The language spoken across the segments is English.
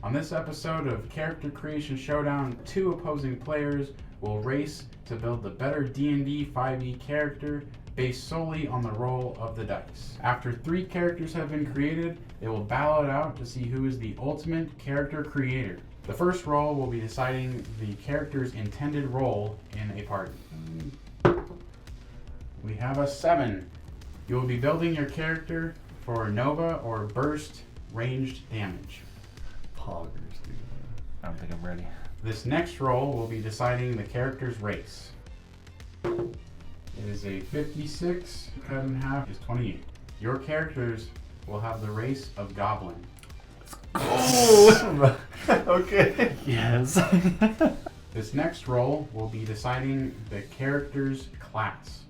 On this episode of Character Creation Showdown, two opposing players will race to build the better D&D 5e character based solely on the roll of the dice. After 3 characters have been created, they will battle it out to see who is the ultimate character creator. The first roll will be deciding the character's intended role in a party. We have a 7. You will be building your character for Nova or Burst ranged damage. Poggers, dude. I don't think I'm ready. This next roll will be deciding the character's race. It is a 56, cut in half is 28. Your characters will have the race of Goblin. Oh! Okay. Yes. This next roll will be deciding the character's class.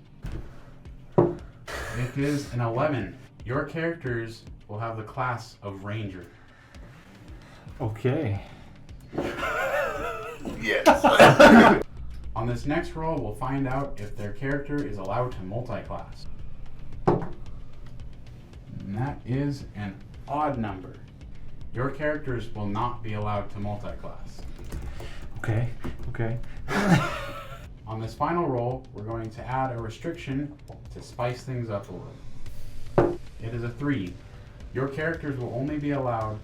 It is an 11. Your characters will have the class of Ranger. Okay. Yes. On this next roll, we'll find out if their character is allowed to multi-class. And that is an odd number. Your characters will not be allowed to multi-class. Okay. On this final roll, we're going to add a restriction to spice things up a little. It is a 3. Your characters will only be allowed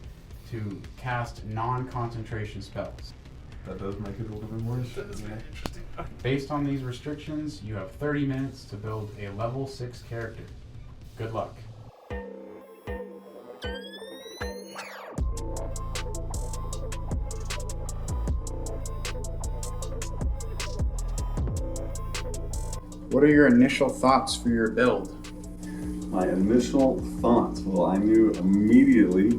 to cast non-concentration spells. That does make it a little bit worse. That is very interesting. Based on these restrictions, you have 30 minutes to build a level 6 character. Good luck. What are your initial thoughts for your build? My initial thoughts, well, I knew immediately,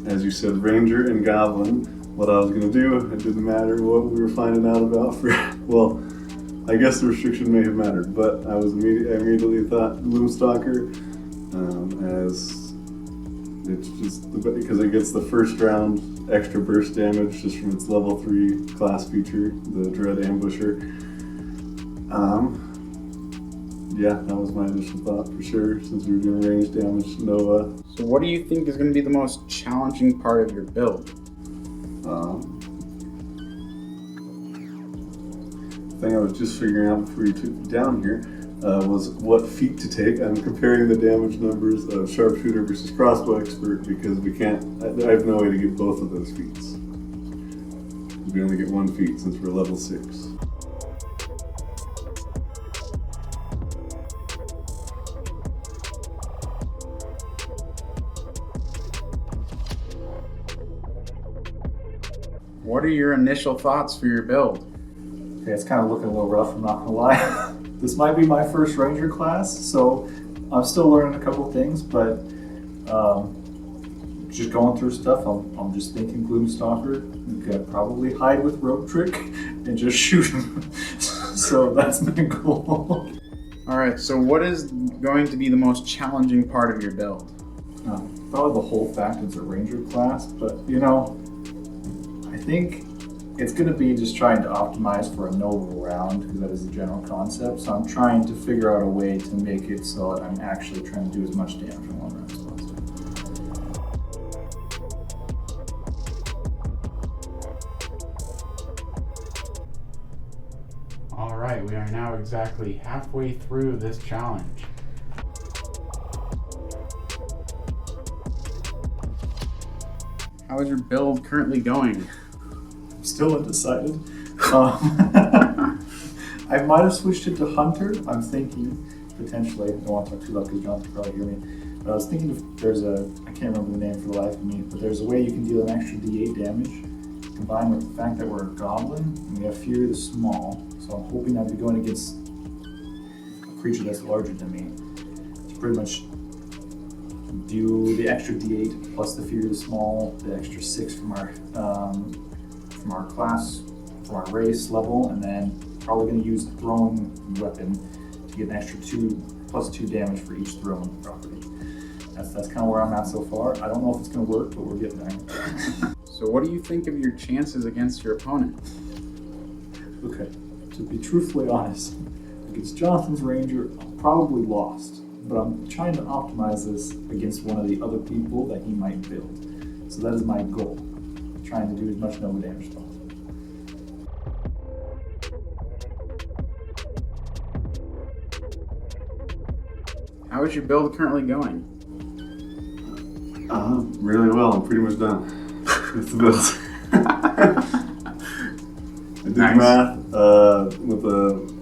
as you said, Ranger and Goblin, what I was going to do. It didn't matter what we were finding out about for, well, I guess the restriction may have mattered, but I immediately thought Gloomstalker, as it's just, because it gets the first round extra burst damage just from its level 3 class feature, the Dread Ambusher. Yeah, that was my initial thought for sure, since we were doing range damage to Nova. So what do you think is going to be the most challenging part of your build? The thing I was just figuring out before you took me down here was what feat to take. I'm comparing the damage numbers of Sharpshooter versus Crossbow Expert because I have no way to get both of those feats. We only get one feat since we're level 6. What are your initial thoughts for your build? Okay, it's kind of looking a little rough, I'm not gonna lie. This might be my first Ranger class, so I'm still learning a couple things, but just going through stuff, I'm just thinking Gloomstalker. You could probably hide with Rope Trick and just shoot him. So that's my goal. Alright, so what is going to be the most challenging part of your build? Probably the whole fact it's a Ranger class, but you know, I think it's going to be just trying to optimize for a Nova round, because that is the general concept. So I'm trying to figure out a way to make it so that I'm actually trying to do as much damage in one round as possible. Alright, we are now exactly halfway through this challenge. How is your build currently going? Still undecided. I might have switched it to Hunter. I'm thinking potentially. I don't want to talk too loud because John can probably hear me. But I was thinking if there's I can't remember the name for the life of me, but there's a way you can deal an extra D8 damage combined with the fact that we're a goblin and we have Fury the Small. So I'm hoping I'd be going against a creature that's larger than me to pretty much do the extra D8 plus the Fury the Small, the extra 6 from our class, from our race level, and then probably going to use the throwing weapon to get an extra 2+2 damage for each thrown property. That's kind of where I'm at so far. I don't know if it's going to work, but we're getting there. So what do you think of your chances against your opponent? Okay, to be truthfully honest, against Jonathan's Ranger, I'm probably lost, but I'm trying to optimize this against one of the other people that he might build. So that is my goal. trying to do as much Nova damage as possible. How is your build currently going? Really well. I'm pretty much done. It's the build. I did the math with the.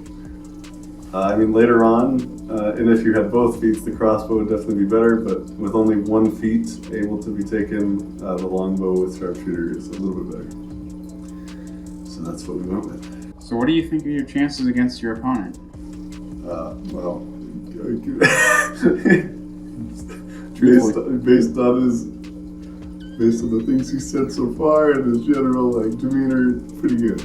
I mean, later on, and if you had both feats, the crossbow would definitely be better. But with only one feat able to be taken, the longbow with sharpshooter is a little bit better. So that's what we went with. So what do you think of your chances against your opponent? Well, based on the things he said so far and his general demeanor, pretty good.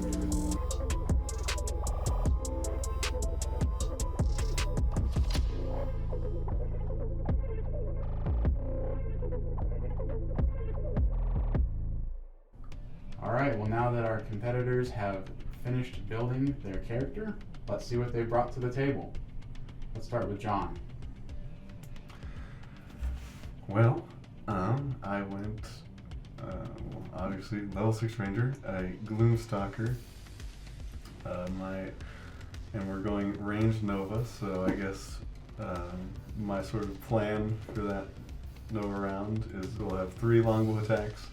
Alright, well now that our competitors have finished building their character, let's see what they brought to the table. Let's start with John. Well, I went, obviously, level 6 ranger, a gloomstalker, and we're going range Nova, so I guess my sort of plan for that Nova round is we'll have 3 longbow attacks,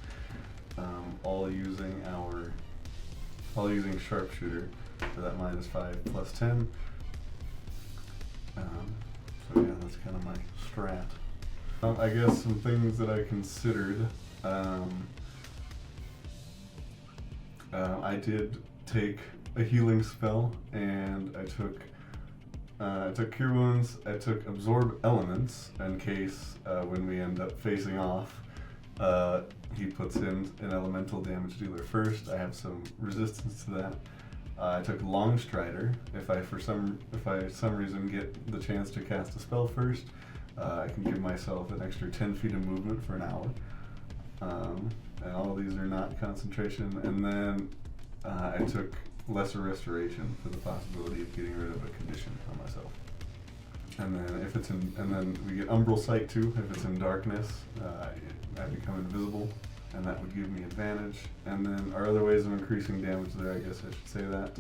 all using sharpshooter for that -5 +10. So yeah, that's kind of my strat. I guess some things that I considered. I did take a healing spell, and I took Cure Wounds. I took Absorb Elements in case when we end up facing off, he puts in an elemental damage dealer first. I have some resistance to that. I took Long Strider. If I for some reason get the chance to cast a spell first, I can give myself an extra 10 feet of movement for an hour. And all of these are not concentration. And then I took Lesser Restoration for the possibility of getting rid of a condition on myself. And then we get Umbral Sight too. If it's in darkness, I become invisible, and that would give me advantage. And then our other ways of increasing damage there, I guess I should say that.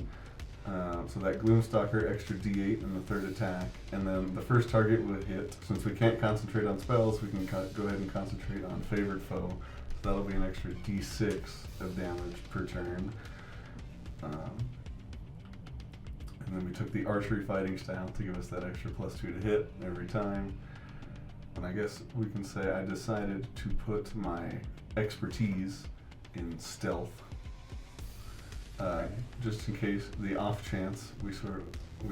So that Gloomstalker, extra D8 in the third attack, and then the first target would hit. Since we can't concentrate on spells, we can go ahead and concentrate on Favored Foe. So that'll be an extra D6 of damage per turn. And then we took the Archery Fighting Style to give us that extra +2 to hit every time. And I guess we can say I decided to put my expertise in Stealth. Just in case, the off chance we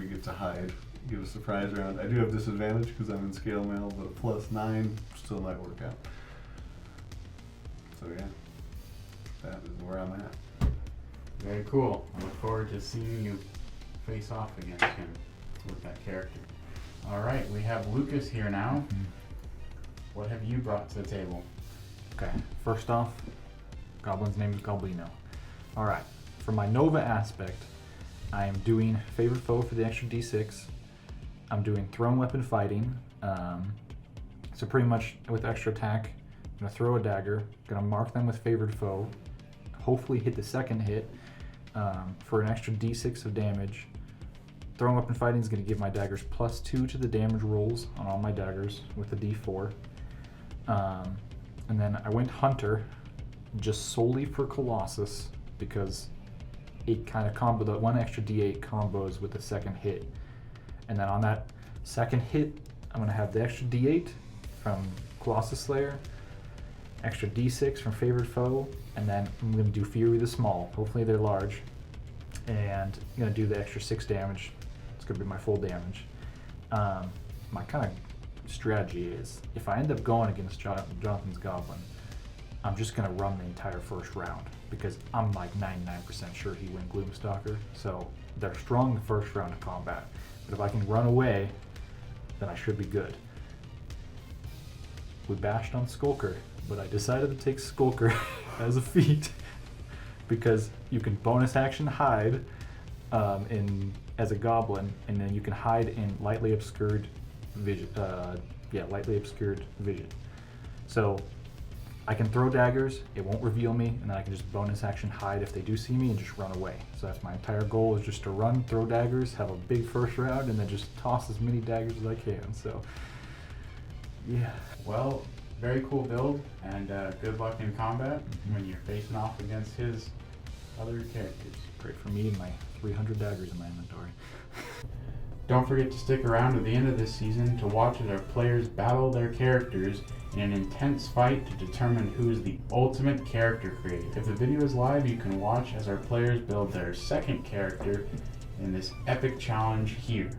get to hide, give a surprise round. I do have disadvantage because I'm in scale mail, but a +9 still might work out. So yeah, that is where I'm at. Very cool. I look forward to seeing you face off against him with that character. Alright, we have Lucas here now. What have you brought to the table? Okay, first off, Goblin's name is Goblino. Alright, for my Nova aspect, I am doing Favored Foe for the extra D6. I'm doing Thrown Weapon Fighting. So pretty much with extra attack, I'm going to throw a dagger, going to mark them with Favored Foe, hopefully hit the second hit for an extra D6 of damage. Thrown Weapon Fighting is going to give my daggers +2 to the damage rolls on all my daggers with a D4. And then I went Hunter just solely for Colossus because it kind of combo, that one extra D8 combos with the second hit. And then on that second hit, I'm going to have the extra D8 from Colossus Slayer, extra D6 from Favored Foe, and then I'm going to do Fury the Small. Hopefully they're large. And I'm going to do the extra 6 damage. It's going to be my full damage. My kind of strategy is, if I end up going against Jonathan's Goblin, I'm just going to run the entire first round because I'm like 99% sure he wins Gloomstalker. So they're strong the first round of combat. But if I can run away, then I should be good. We bashed on Skulker, but I decided to take Skulker as a feat because you can bonus action hide as a goblin, and then you can hide in lightly obscured vision. Lightly obscured vision. So I can throw daggers, it won't reveal me, and then I can just bonus action hide if they do see me and just run away. So that's my entire goal, is just to run, throw daggers, have a big first round, and then just toss as many daggers as I can. So, yeah. Well, very cool build, and good luck in combat when you're facing off against his other characters. Great for me and my 300 daggers in my inventory. Don't forget to stick around to the end of this season to watch as our players battle their characters in an intense fight to determine who is the ultimate character creator. If the video is live, you can watch as our players build their second character in this epic challenge here.